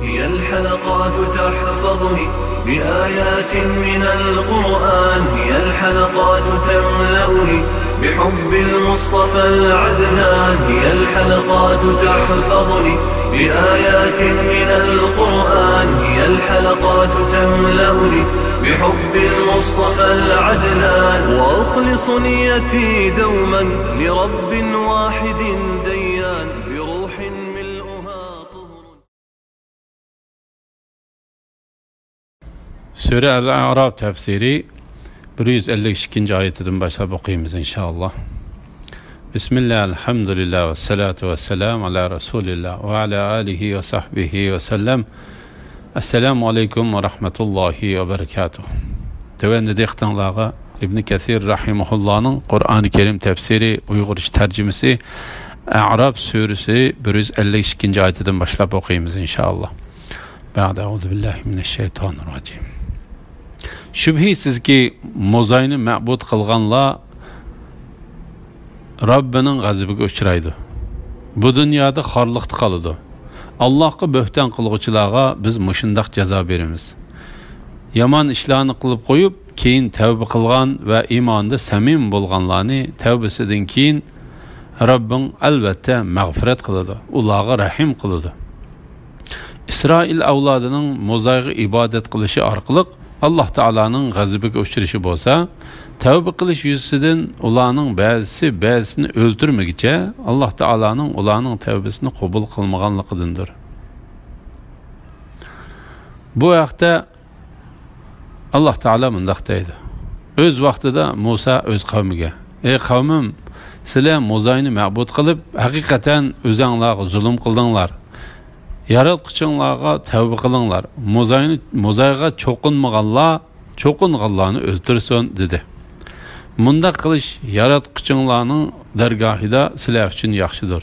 هي الحلقات تحفظني بآيات من القرآن، هي الحلقات تملأني بحب المصطفى العدنان، هي الحلقات تحفظني بآيات من القرآن، هي الحلقات تملأني بحب المصطفى العدنان، وأخلص نيتي دوما لرب واحد ديان بروح ملؤها طهر. Sure Al-A'raf tefsiri 152. ayetinden başlayıp okuyayımız inşallah. Bismillah, elhamdülillah ve salatu ve selam ala Resulillah ve ala alihi ve sahbihi ve sellem. Esselamu aleyküm ve rahmetullahi ve berekatuhu. Tevende dehtanlığa İbn Kesir rahimahullah'ın Kur'an-ı Kerim tefsiri Uygur iş tercümesi A'raf suresi 152. ayetinden başlayıp okuyayımız inşallah. Ba'de euzu billahi mineşşeytanirracim. Şübhisiz ki mozayını ma'bud kılganlar Rabbinin gazabına uçraydı. Bu dünyada xarlıqda qalıdı. Allah'a böhtan qılğıçılarga biz muşundaq jaza berimiz. Yaman işlarni qilib qo'yib, keyin tavba qilgan va iymonda samim bo'lganlarni tavbasidan keyin Rabbing albatta mag'firat qiladi, ularga rahim qiladi. İsrail avlodining mozayga ibodat qilishi orqali Allah Taala'nın g'azabiga uchrashi bo'lsa, tavba qilish yuzasidan ularning ba'zisini o'ltirmagicha Allah Taala'nın ularning tavbasini qabul qilmaganligidandir. Bu vaqtda Allah Taala mundaq deydi. Öz vaqtida Musa öz qavmiga: "Ey qavmim, sizlar mozayni ma'bud qilib, haqiqatan o'zinglarga zulm qildinglar. Yaratquchinglarga tavba qilinglar. Mozayga cho'qinganlarni o'ltirsin" dedi. Mundaq qilish yaratquchinglarning dargohida sizlar uchun yaxshidir.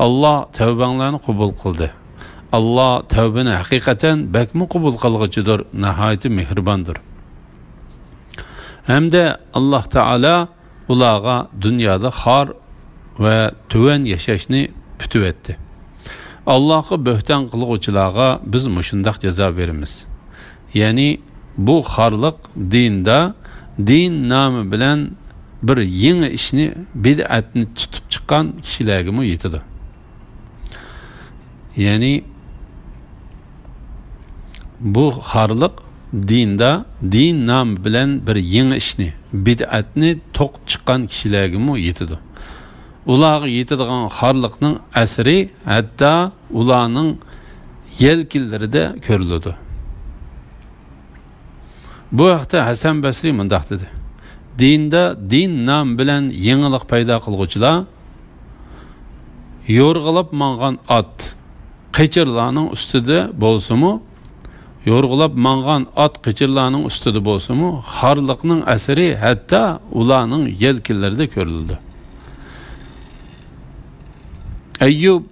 Allah tavbanglarni qabul qildi. Allah tavbani haqiqatan bakmi qabul qilg'ichidir, nihoyatda mehribondir. Hamda Allah Taala ularga dunyoda xor va tuvan yashashni putib etdi. Allah'a böhtan qılğıçılarga biz muşundaq jaza berimiz. Yani bu xarlıq din namı bilen bir yeni işni bid'atni tutup çıkan kişilerge mi yetidi. Yani bu xarlıq din namı bilen bir yeni işni bid'atni tok çıkan kişilerge mi yetidi. Ular yetadigan xarlıqning asri hatta ularning yelkillarida ko'riladi. Bu vaqtda Hasan Basri mundaq dedi: din nam bilan yangilik paydo qilguvchilar yo'rg'ilab mangan at qichirlarning ustida bo'lsa-mu, xarliqning asri hatta ularning yelkillarida ko'rildi. Eyyub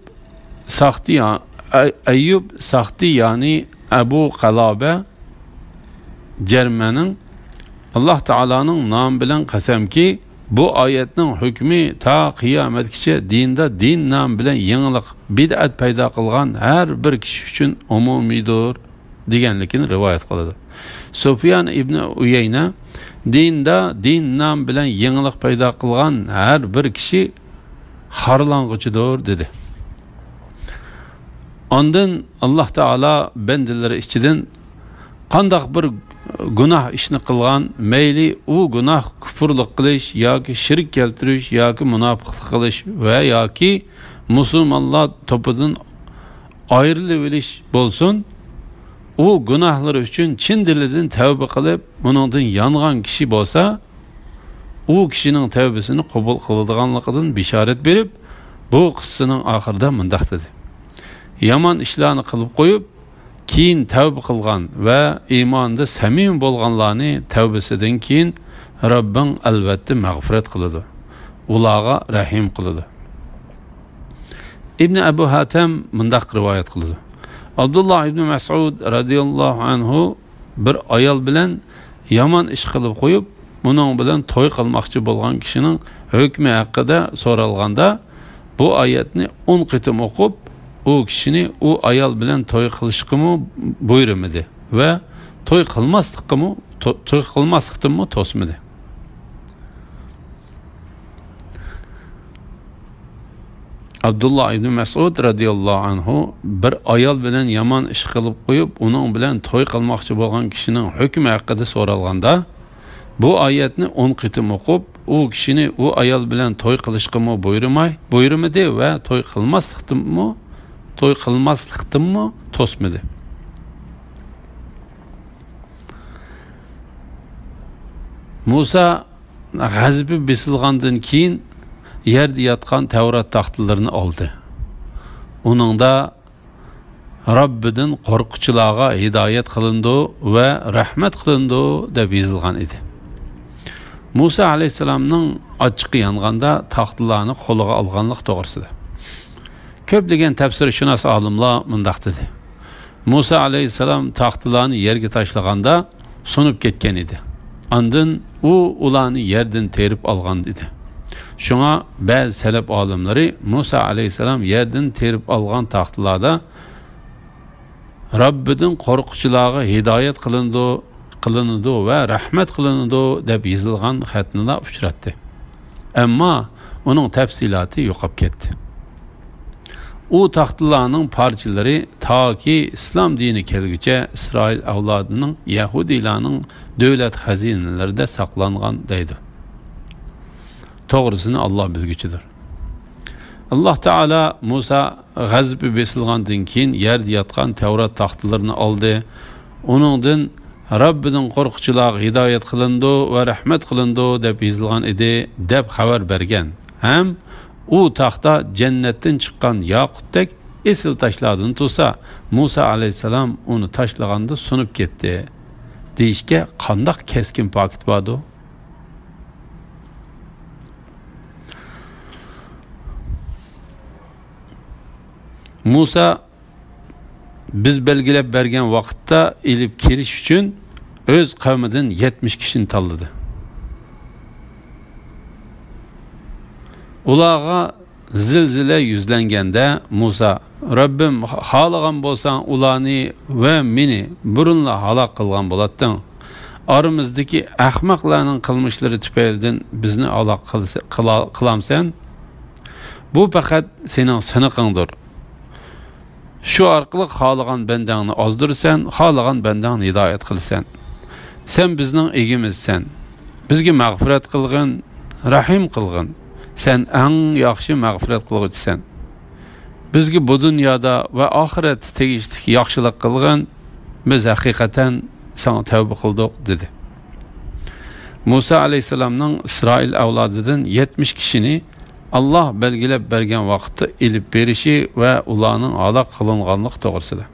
Saxti yani Ebu Qalabe Cermen'in Allah Taala'nın namı bilen qasam ki bu ayetning hükmü ta qiyomatgacha din namı bilen yangilik bid'at paydo qilgan har bir kishi uchun umumiydir deganligini rivoyat qiladi. Sufyan ibn Uyayna din namı bilen yangilik paydo qilgan har bir kishi xarlangıcıdır dedi. Ondan Allah Taala bendileri içinden qandaq bir günah işini qilgan, meyli u günah küfürlük qilish yoki shirk keltirish yoki munofiqlik qilish va yoki musulmonlar topidan ayrilib olish bo'lsin, u gunohlari uchun chin dilidan tavba qilib, buningdan yongan kishi bo'lsa, u kishining tavbasini qabul qiladiganligidan bishorat berib, bu qissasining oxirida mundaq dedi: Yaman ishlarni qilib qo'yib, keyin tavba qilgan va iymonda samim bo'lganlarni tavbasidan keyin Rabbing albatta mag'firat qiladi, ularga rahim qiladi. İbn Abu Hatem mundaq rivoyat qiladi: Abdullah ibn Mas'ud radhiyallohu anhu bir ayol bilan yaman ish qilib qo'yib, bunun bilan to'y qilmoqchi bo'lgan kishining hukmi haqida so'ralganda bu oyatni 10 qitim o'qib, u kishini u ayol bilan to'y qilishqimi buyurmadi va to'y qilmaslikdanmi to'smadi. Abdullah ibn Mas'ud radhiyallohu anhu bir ayol bilan yomon ish qilib qo'yib, uning bilan to'y qilmoqchi bo'lgan kishining hukmi haqida so'ralganda, bu oyatni 10 qitim o'qib, u kishini u ayol bilan to'y qilishqimi buyurmadi va to'y qilmaslikdanmi to'smadi. Musa g'azabi besilgandan keyin yerda yotgan Tavrat taxtlarini oldi. Uningda Robbidan qo'rquvchilarga hidoyat qilindi va rahmat qilindi deb yozilgan edi. Musa alayhisalomning ochiqi yonganda taxtlarni qo'liga olganlik to'g'risida ko'plagan tafsirshunos olimlar mundaq dedi. Musa alayhisalom taxtlarni yerga tashlaganda sunib ketgan edi. Ondan ularni yerdan terib olgan edi. Şuna bazı salaf olimlari Musa alayhisalom yerdan terib olgan taxtlarda Robbidan qo'rquvchilarga hidoyat qilindi va rahmat qilindi deb yozilgan xatlar uchratdi. Ammo uning tafsiloti yo'qolib ketdi. U taxtlarning parchalari toki islom dini kelguncha Isroil avlodining Yahudiylarning davlat xazinalarida saqlangan deydi. To'g'risini Alloh bilguchidir. Alloh taolo Musa g'azabi besilgandan keyin yerda yotgan Tavrat taxtlarini oldi. Uningdan Robbining qo'rquvchilarga hidoyat qilindi va rahmat qilindi deb yozilgan edi deb xabar bergan. Ham u taxta jannatdan chiqqan yoqutdek esil tashlardan tursa, Musa alayhisalom uni tashlaganda sunib ketdi. Deyishga qandoq keskin paket bordi? Musa biz belgilab bergan vaqtda ilib kelish uchun o'z qavmidan 70 kishini tanladi. Ularga zilzila yuzlanganda Musa, Rabbim xohlagan bo'lsang ularni va meni burunla halok qilgan bo'lading. Aramizdagi ahmoqlarning qilmishlari tufaylidan bizni halok qilamsan. Bu faqat sening siniqingdir. Şu arqılıq xalagan bendangni ozdirsan, xalagan bendangni hidoyat qilsan. Sen bizning egimizsan. Bizga mag'firat qilgin, rahim qilgin. Sen eng yaxshi mag'firat qilguvchisan. Bizga bu dunyoda va oxiratda tegishli yaxshilik qilgin. Biz haqiqatan sana tavba qildik dedi. Musa alayhisalomning Isroil avlodidan 70 kishini Allah belgilab bergan vaqtda ilib berishi va ularning halok qilinganlik to'g'risida.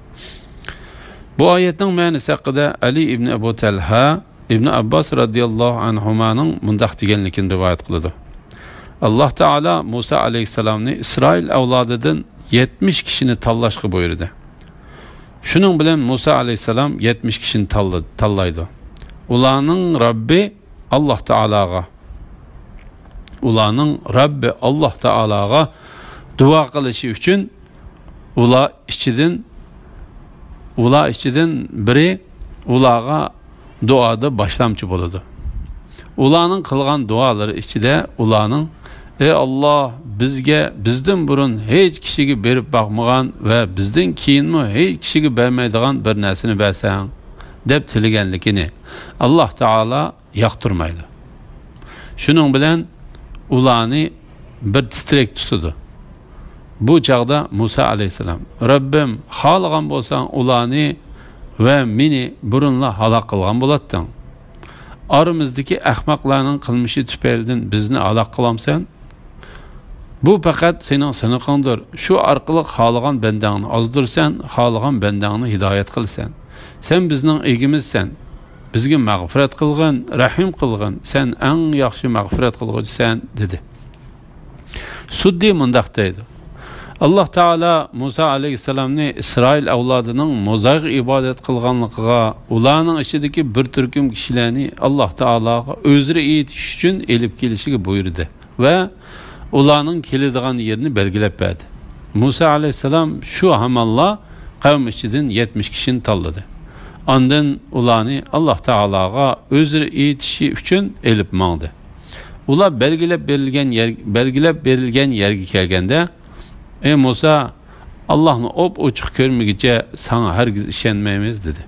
Bu oyatning ma'nosi haqida Ali ibn Abu Talha ibn Abbas radhiyallohu anhumaning mundaq deganligini rivoyat qiladi. Alloh taolo Musa alayhisalomni Isroil avlodidan 70 kishini tanlashga buyurdi. Shuning bilan Musa alayhisalom 70 kishini tanlaydi. Ularning Robbi Alloh taologa ularning Rabbi Alloh taologa duo qilishi uchun ular ichidan biri ularga duoda boshlamchi bo'ladi. Ularning qilgan duolari ichida ularning ey Alloh bizdan burun hech kishiga berib boqmagan va bizdan keyinmi hech kishiga bermaydigan bir narsani bersang deb tilaganligini Alloh taolo yoqtirmaydi. Shuning bilan ularni bir titrek tutdi. Bu chaqda Musa alayhisalom, Rabbim xohlagan bo'lsang ularni va meni burunla halok qilgan bo'lading. Aramizdagi ahmoqlarning qilmishi tufaylidan bizni halok qilamsan? Bu faqat sening siniqingdir. Shu orqali xohlagan bandangni ozdirsan, xohlagan bandangni hidoyat qilsan. Sen bizning egimizsan. Bizga mag'firat qilgin, rahim qilgin. Sen eng yaxshi mag'firat qilguvchisan dedi. Suddi mundaq deydi. Alloh taolo Musa alayhisalomni Isroil avlodining mo'zayg ibodat qilganligiga, ularning ichidagi bir turkum kishilarni Alloh taologa o'zini aytish uchun elib kelishiga buyurdi va ularning keladigan yerini belgilab berdi. Musa aleyhisselam şu hamalla kavm içidin 70 kişini tanladı. Ondan ularni Allah Taalaga özü etişi üçün elip mаңdı. Ular belgilep berilgen yerge kelgende, ey Musa, Allah'ını op uçuk görmegice sana hergiz işenmeyimiz dedi.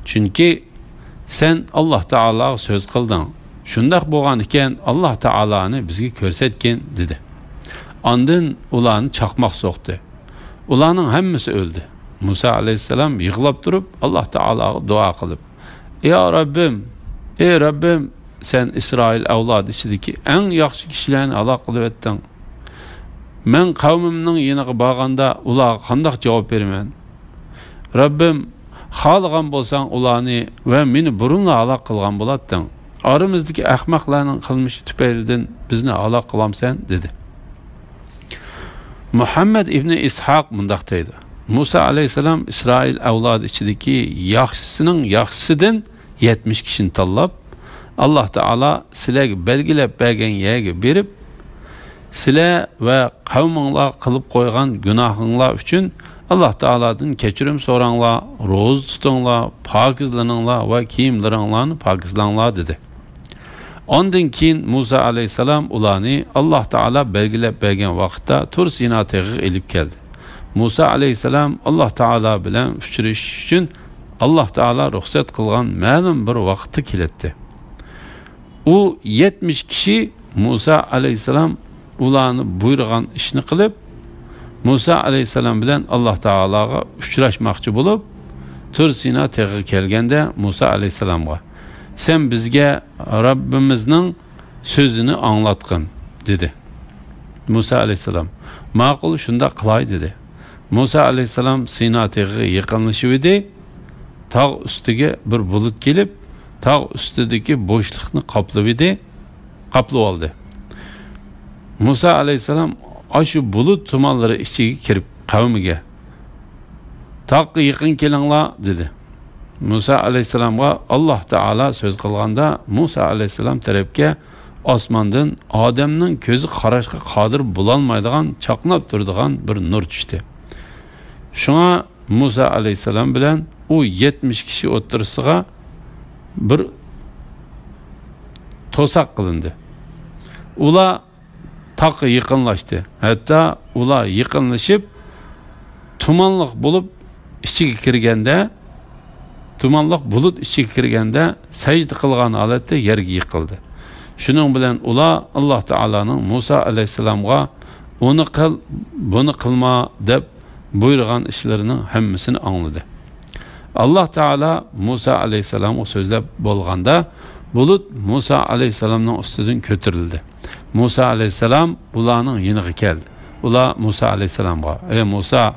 Çünkü sen Allah Taalaga söz kıldın. Şundak boğan iken Allah Taala'nı bizge körsetken dedi. Ondan ularni çakmak soktu. Ularning hemmisi öldü. Musa aleyhisselam yığılıp durup Allah Taala'ga dua kılıp, ya Rabbim, ey Rabbim, sen İsrail avladı içideki en yaxşı kişilerini ala kılıp ettin. Men kavmimnin yeniği bağanda ulağa kandak cevap vermen. Rabbim, halıgan bolsan ularni ve meni burunla ala kılgan bolattın. Aramızdaki ahmaklarının kılmış tüpeyliden bizni ala kılamsen dedi. Muhammed İbni İshak mındaktaydı. Musa aleyhisselam İsrail avladı içideki yaxşısının yaxşısıdın 70 kişini tallap, Allah Teala size belgilep bergen yerge berip, size ve kavmınla kılıp koygan günahınla üçün Allah Teala'dan keçirim soranla, roz tutunla, pakizlanınla ve kiyimlerinla pakizlanla dedi. Ondan keyin Musa aleyhisselam ularni Allah Teala belgilep bergen vakitte Tur Sina teği elip geldi. Musa aleyhisselam Allah Teala bilen uçuruş üçün Allah Teala ruhsat kılgan ma'lum bir vakitte kiletti. O 70 kişi Musa aleyhisselam ularni buyurgan işini kılıp Musa aleyhisselam bilen Allah Teala'ga uçuraşmakçı bulup Tur Sina teği kelgende Musa aleyhisselamga sen bizge Rabbimizning sözünü anlatkın dedi. Musa aleyhisselam ma'qul şunda qilay dedi. Musa aleyhisselam Sina teği yaqinlashib edi. Tağ üstüge bir bulut kelip tağ üstüdeki boşlukni qaplab oldu. Musa aleyhisselam aşı bulut tumanları içiga kirib qavmiga tağga yaqin kelinglar dedi. Musa aleyhisselamga Allah Teala söz kılganda Musa aleyhisselam tarafga osmondan odamning ko'zi qarashga qodir bo'lolmaydigan chaqnab turadigan bir nur tushdi. Şuna Musa aleyhisselam bilen o 70 kişi otursiga bir to'saq qilindi. Ular taqqa yaqinlashdi. Hatta ular yaqinlashib tumanliq bo'lib ichiga kirganda tumanliq bulut ichiga kirganda sajda qilgan holatda yerga yiqildi. Shuning bilan ular Allah Taalaning Musa aleyhisselamga onu qil, bunu qilma deb buyurgan ishlarining hammasini angladi. Allah Taala Musa aleyhisselamga so'zlab bo'lganda bulut Musa aleyhisselamning ustidan ko'tarildi. Musa aleyhisselam ularning yeniga keldi. Ular Musa aleyhisselamga, ey Musa,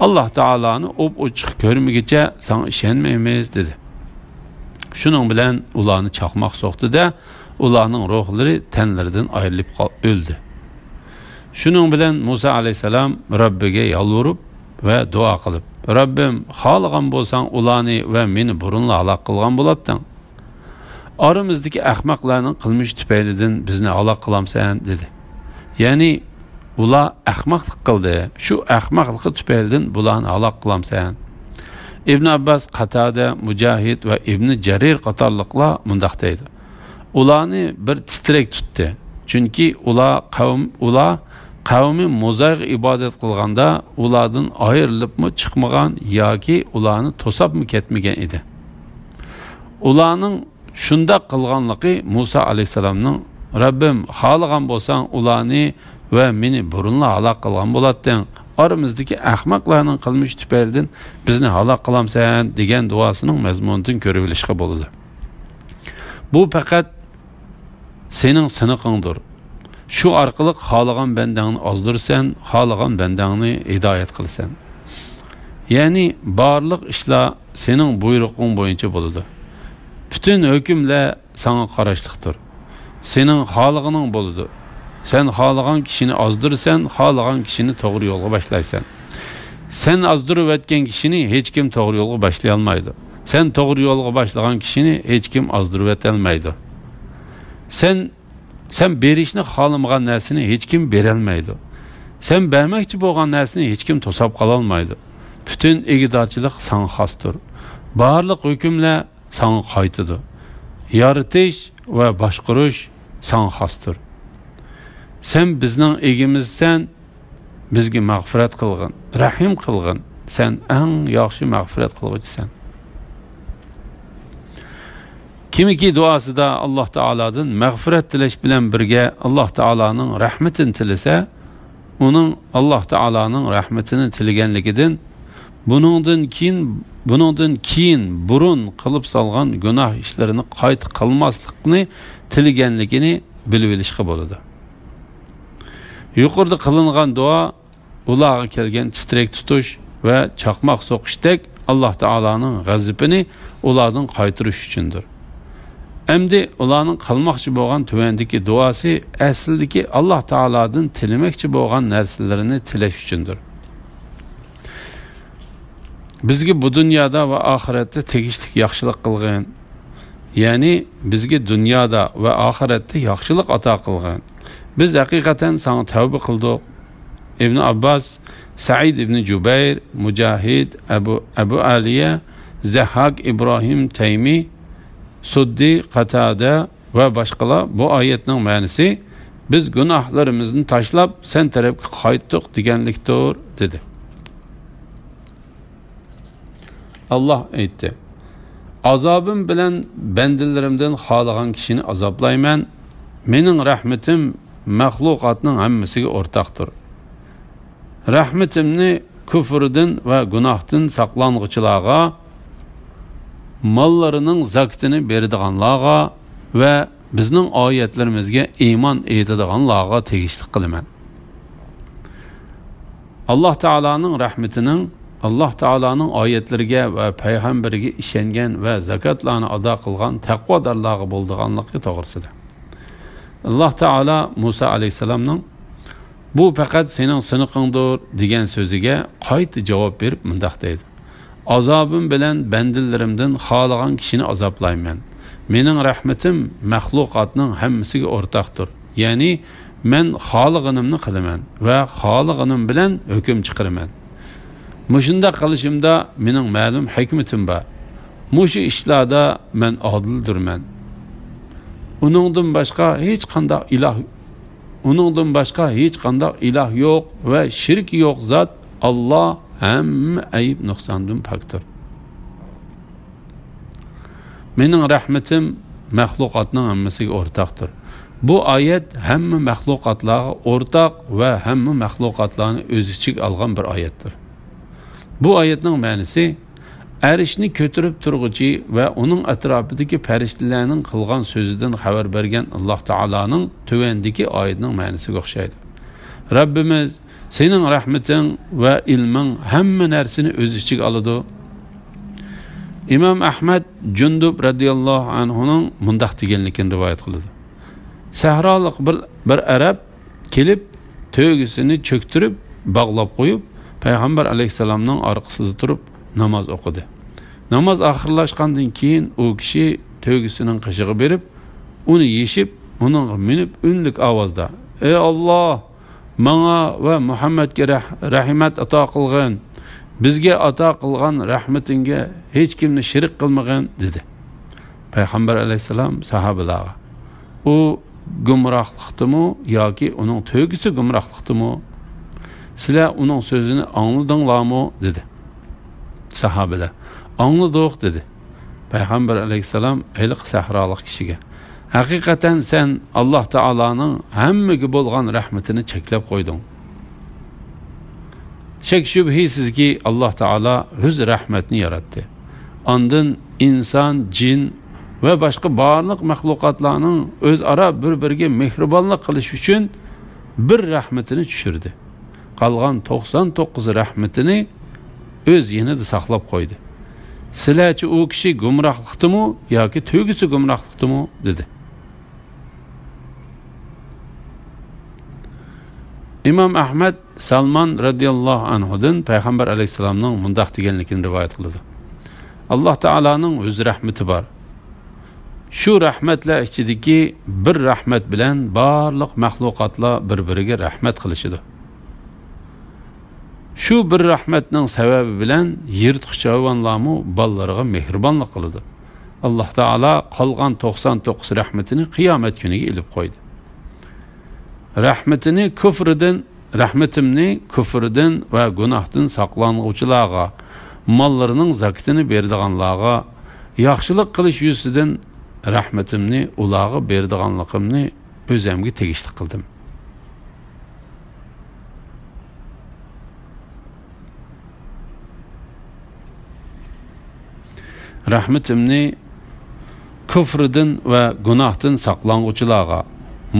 Allah Taala'nı op uçuk görmegice sana işenmeyimiz dedi. Şunun bilen ularni çakmak soktu da ularning ruhları tenlerden ayrılıp öldü. Şunun bilen Musa aleyhisselam Rabbiga yalvarıp ve dua kılıp, Rabbim xalığan bolsan ularni ve meni burunla alaq kılgan bolatdan. Aramızdaki ahmaklarının kılmış tüpeylidin bizni alaq kılamsan dedi. Yani ular ahmaklık kıldı. Şu ahmaklıkı tüpeylidin bularni alaq kılamsan. İbn Abbas, Katade, Mücahid ve İbn Cerir qatarlıqlar mundaqdaydı. Ularni bir titrek tuttu. Çünkü ular kavmi muzayg ibadet kılganda ulardan ayrılıp mı çıkmagan yoki ularni tosap mı ketmegen idi. Ularning şunda kılganlıqı Musa aleyhisselamning Rabbim xalığan bolsan ularni ve meni burunla halak kılgan bolatdan aramızdaki ahmaklarning qilmish tüpeylidin bizni halak kılamsan degan duasının mazmunidan ko'ribilishga bo'ladi. Bu faqat senin sınıqındır. Şu arqılıq xalığan bendağını azdırsan, xalığan bendağını hidayet kılsan. Yani barlıq işler senin buyruğun boyunca boludu. Bütün hükümle sana qaraşlıqdır. Senin xalığının boludu. Sen xalığan kişini azdırsan, xalığan kişini doğru yolga başlaysan. Sen azdırıp etken kişini hiç kim doğru yolga başlayalmaydı. Sen doğru yolga başlayan kişini hiç kim azdırıp etelmeydi. Sen berişini xalımıgan nərsini hiç kim berelmeydi. Sen bermekçi bo'lgan narsani hech kim to'sab qala olmaydi. Bütün igidorchilik sana xosdir. Barliq hukmlar sana qaytidi. Yaratish va boshqarish sana xosdir. Sen bizning egimizsan, bizga mag'firat qilgin, rahim qilgin. Sen eng yaxshi mag'firat qiluvchisan. Kimiki duosida Alloh taoladan mag'firat tilash bilan birga Alloh taolaning rahmatini tilasa, uning Alloh taolaning rahmatini tilaganligidan buningdan keyin burun qilib solgan gunoh ishlarini qayta qilmaslikni tilaganligini bilib olishga bo'ladi. Yuqorida qilingan duo ularga kelgan titrek tutish va chaqmoq so'qishdek Alloh taolaning g'azabini ulardan qaytarish uchundir. Endi ularning qilmoqchi bo'lgan tuvandagi duosi aslidagi Alloh taoladan tilamoqchi bo'lgan narsalarini tilash uchundir. Bizga bu dunyoda va oxiratda tegishli yaxshilik qilgan, ya'ni bizga dunyoda va oxiratda yaxshilik ato qilgan. Biz haqiqatan sana tavba qildik. İbn Abbas, Said ibn Jubayr, Mujahid, Abu Aliya, Zahhak İbrahim Taymi, Suddi, Qatada va boshqalar bu oyatning ma'nosi biz gunohlarimizni tashlab sen tarafga qaytdik deganlikdir dedi. Allah aytdi: Azabım bilan bandilarimdan xohlagan kishini azoblayman. Mening rahmatim maxluqotning hammasiga o'rtaqdir. Rahmatimni kufrdan va gunohdan saqlang'uchilarga, mollarining zakatini beradiganlarga va bizning oyatlarimizga iymon etadiganlarga tegishli qilaman. Alloh taolaning rahmatining Allah Taala'nın ayetleriga ve payg'ambariga ishongan ve zakatlarni ado qilgan taqvodorlarga bo'lganligi to'g'risida. Allah Taala Musa alayhisalomning bu faqat sening siniqingdir degan so'ziga qayta javob berib mundaq deydi: Azobim bilan bandilarimdan xohlagan kishini azoblayman. Mening rahmatim maxluqotning hammasiga o'rtaqdir. Ya'ni men xohlaganimni qilaman va xohlaganim bilan hukm chiqaraman. Muşunda qilishimda mening ma'lum hikmatim bor. Mushu ishlarda men odildirman. Uningdan boshqa hech qanday iloh yo'q va shirk yo'q zot Alloh hamma ayib nuqsondan pokdir. Mening rahmatim maxluqotning hammasiga o'rtaqdir. Bu oyat hamma maxluqotlarga o'rtaq va hamma maxluqotlarni o'z ichiga olgan bir oyatdir. Bu oyatning ma'nosi arishni ko'tarib turg'uchi va uning atrofidagi farishtalarning qilgan so'zidan xabar bergan Alloh taolaning tuvandagi oyatning ma'nosiga o'xshaydi. Rabbimiz sening rahmating va ilming hamma narsani o'z ichiga oladi. İmam Ahmad Jundub radhiyallohu anhuning mundaq deganligini rivoyat qiladi. Sahrolik bir arab kelib to'gisini cho'ktirib bog'lab qo'yib Peygamber aleyhisselamның arkasında durup namaz okudu. Namaz ahırlaşkandan keyin o kişi tövgüsünün qışığı berip, onu yeşip, onun minip ünlük avazda: Ey Allah, bana ve Muhammed'e rahmet ata qılgın, bizge ata qılgan rahmetinge hiç kimni şirik qılmagın dedi. Peygamber aleyhisselam sahabelara: O gumrahlıktı mı, ya ki onun tövgüsü gumrahlıktı mı? Sizler onun sözünü anladınlar mı? Dedi. Sahabeler: Anladık dedi. Peygamber aleyhisselam elik sahralık kişiye: Hakikaten sen Allah Taala'nın hemmege bolgan rahmetini çeklep koydun. Şek şübhisiz ki Allah Taala öz rahmetini yarattı. Andın insan, cin ve başka barliq mahlukatlarının öz ara bir-biriga mehribonlik qilish uchun bir rahmetini tushirdi. Qalgan 99 rahmetini öz yenida saqlab qo'ydi. Sizlarchi u kishi gumrohlikdimi yoki to'g'isi gumrohlikdimi dedi. İmam Ahmad Salman radhiyallohu anhudan Peygamber aleyhisselamning mundaq deganligini rivoyat qiladi: Allah Taala'nın öz rahmeti var. Şu rahmetler ichidagi bir rahmet bilan barliq mahlukatlar bir-biriga rahmet qilishidi. Shu bir rahmetning sababi bilan yirtqich hayvonlarmu ballarga mehribonlik qildi. Alloh taolo qolgan 99 rahmatini qiyomat kuniga ilib qo'ydi. Rahmetimni kufrdan va gunohdan saqlanuvchilarga, mollarining zakatini berdiganlarga, yaxshilik qilish yuzidan rahmetimni ularga berdiganligimni o'zimga tegishli qildim. Rahmetimni kufrdan va gunohdan saqlanuvchilarga,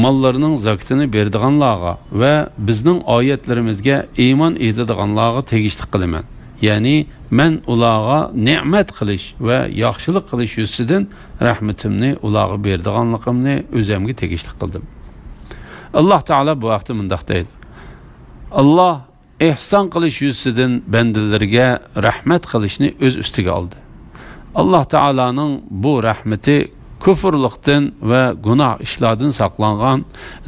mollarining zakatini berdiganlarga va bizning oyatlarimizga iymon etadiganlarga tegishli qilaman. Ya'ni men ularga ne'mat qilish va yaxshilik qilish yuzidan rahmetimni ularga berdiganligimni o'zimga tegishli qildim. Alloh taolo bu vaqtda mundaq deydi: Alloh ihson qilish yuzidan bandalarga rahmat qilishni o'z ustiga oldi. Alloh taolaning bu rahmati kufrlikdan va gunoh ishlardan saqlangan,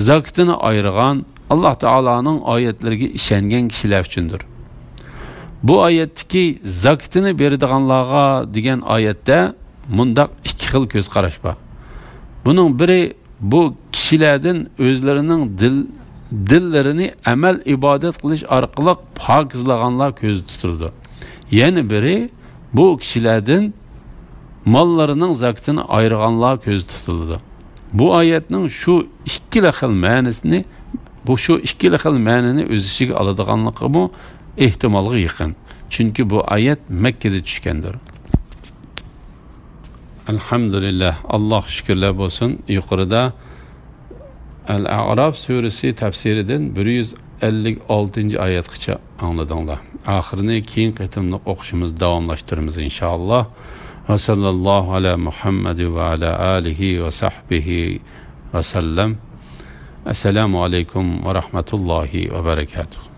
zakatini ayirgan, Alloh taolaning oyatlariga ishongan kishilar uchundir. Bu oyatdagi zakatini beradiganlarga degan oyatda mundaq ikki xil ko'z qarash bor. Buning biri bu kishilardan o'zlarining dillarini amal ibodat qilish orqali pokizlaganlar ko'z tutildi. Yana biri bu kishilardan mollarining zakatini ayirganlar ko'z tutildi. Bu oyatning shu ikki xil ma'nosini, ma'noni o'z ichiga oladiganligi bu ehtimolga yaqin. Chunki bu oyat Makkada tushgandir. Alhamdulillah, Alloh shukrlar bo'lsin. Yuqorida Al-A'raf surasi tafsiridan 156-oyatgacha angladinglar. Oxirini keyin qitimliq o'qishimiz davomlashtiramiz inshaalloh. Va sallallohu ala Muhammad va ala alihi va sahbihi va sallam. Assalomu alaykum va rahmatullohi va barakatuh.